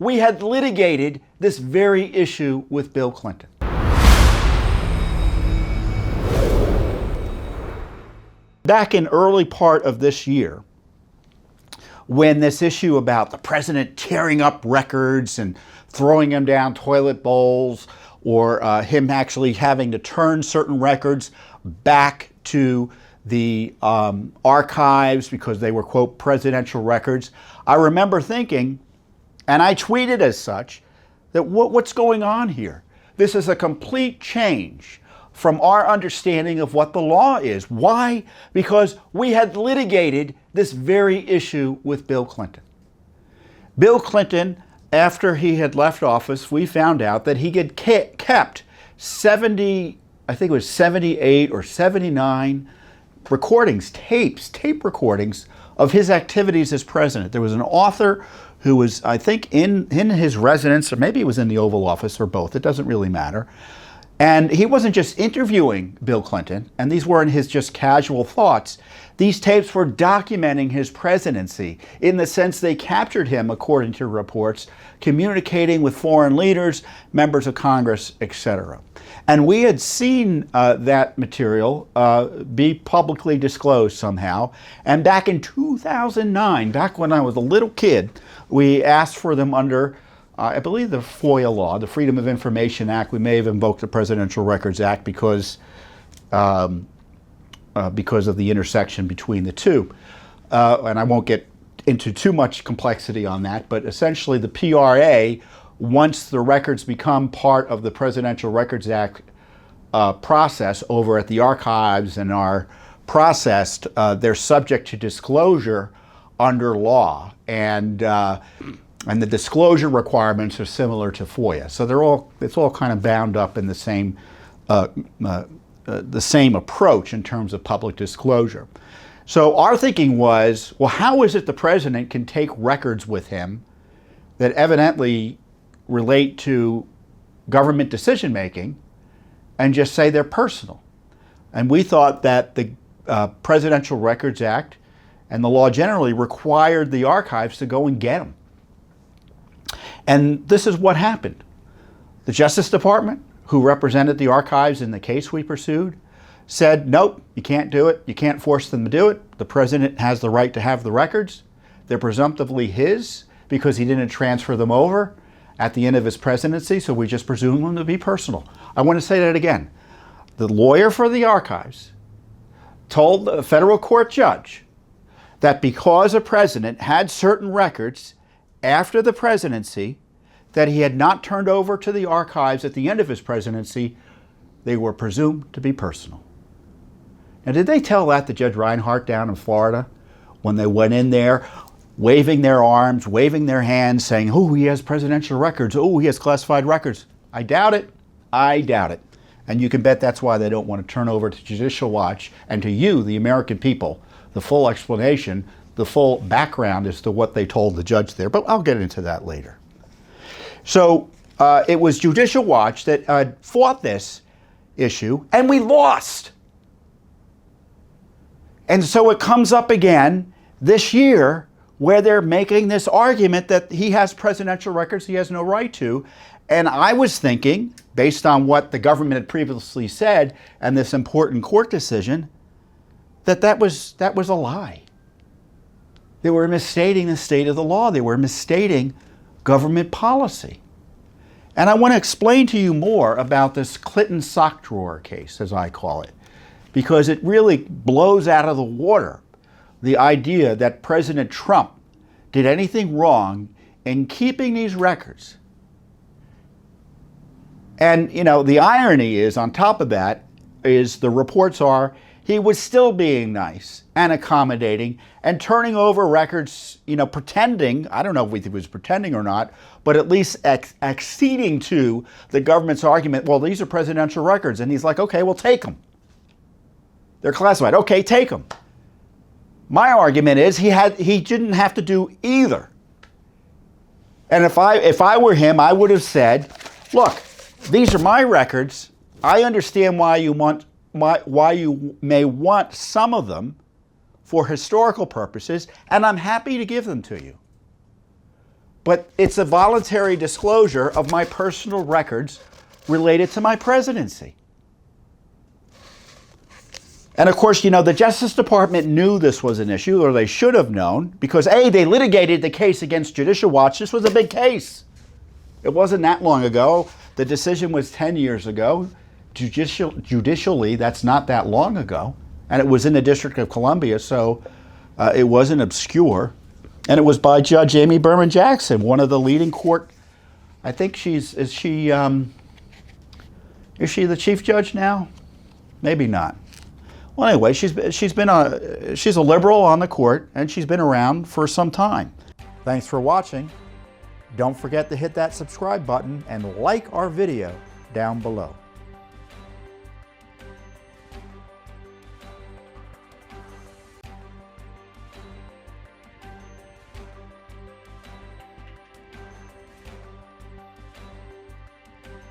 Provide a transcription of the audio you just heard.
we had litigated this very issue with Bill Clinton. Back in early part of this year, when this issue about the president tearing up records and throwing them down toilet bowls, or him actually having to turn certain records back to the archives because they were, quote, presidential records, I remember thinking, and I tweeted as such, that what's going on here? This is a complete change from our understanding of what the law is. Why? Because we had litigated this very issue with Bill Clinton. Bill Clinton, after he had left office, we found out that he had kept 78 or 79 recordings, tape recordings of his activities as president. There was an author who was, I think, in his residence, or maybe it was in the Oval Office, or both, it doesn't really matter. And he wasn't just interviewing Bill Clinton, and these weren't his just casual thoughts. These tapes were documenting his presidency in the sense they captured him, according to reports, communicating with foreign leaders, members of Congress, etc. And we had seen that material be publicly disclosed somehow. And back in 2009, back when I was a little kid, we asked for them under I believe the FOIA law, the Freedom of Information Act. We may have invoked the Presidential Records Act because of the intersection between the two. And I won't get into too much complexity on that, but essentially the PRA, once the records become part of the Presidential Records Act process over at the archives and are processed, they're subject to disclosure under law. And the disclosure requirements are similar to FOIA. So it's all kind of bound up in the same approach in terms of public disclosure. So our thinking was, well, how is it the president can take records with him that evidently relate to government decision making and just say they're personal? And we thought that the Presidential Records Act and the law generally required the archives to go and get them. And this is what happened. The Justice Department, who represented the archives in the case we pursued, said, nope, you can't do it. You can't force them to do it. The president has the right to have the records. They're presumptively his because he didn't transfer them over at the end of his presidency, so we just presume them to be personal. I want to say that again. The lawyer for the archives told the federal court judge that because a president had certain records after the presidency that he had not turned over to the archives at the end of his presidency, they were presumed to be personal. Now, did they tell that to Judge Reinhardt down in Florida when they went in there, waving their arms, waving their hands, saying, oh, he has presidential records, oh, he has classified records? I doubt it. I doubt it. And you can bet that's why they don't want to turn over to Judicial Watch and to you, the American people, the full explanation, the full background as to what they told the judge there, but I'll get into that later. So it was Judicial Watch that fought this issue, and we lost. And so it comes up again this year where they're making this argument that he has presidential records he has no right to. And I was thinking, based on what the government had previously said and this important court decision, that was a lie. They were misstating the state of the law. They were misstating government policy. And I want to explain to you more about this Clinton sock drawer case, as I call it, because it really blows out of the water the idea that President Trump did anything wrong in keeping these records. And, you know, the irony is, on top of that, is the reports are he was still being nice and accommodating and turning over records, you know, pretending, I don't know if he was pretending or not, but at least acceding to the government's argument, well, these are presidential records. And he's like, okay, well, take them. They're classified. Okay, take them. My argument is he didn't have to do either. And if I were him, I would have said, look, these are my records. I understand why you may want some of them for historical purposes, and I'm happy to give them to you. but it's a voluntary disclosure of my personal records related to my presidency. And of course, you know, the Justice Department knew this was an issue, or they should have known, because A, they litigated the case against Judicial Watch. This was a big case. It wasn't that long ago. The decision was 10 years ago. Judicially, that's not that long ago. And it was in the District of Columbia, so it wasn't obscure. And it was by Judge Amy Berman Jackson, one of the leading court. I think is she the chief judge now? Maybe not. Well, anyway, she's a liberal on the court, and she's been around for some time. Thanks for watching. Don't forget to hit that subscribe button and like our video down below.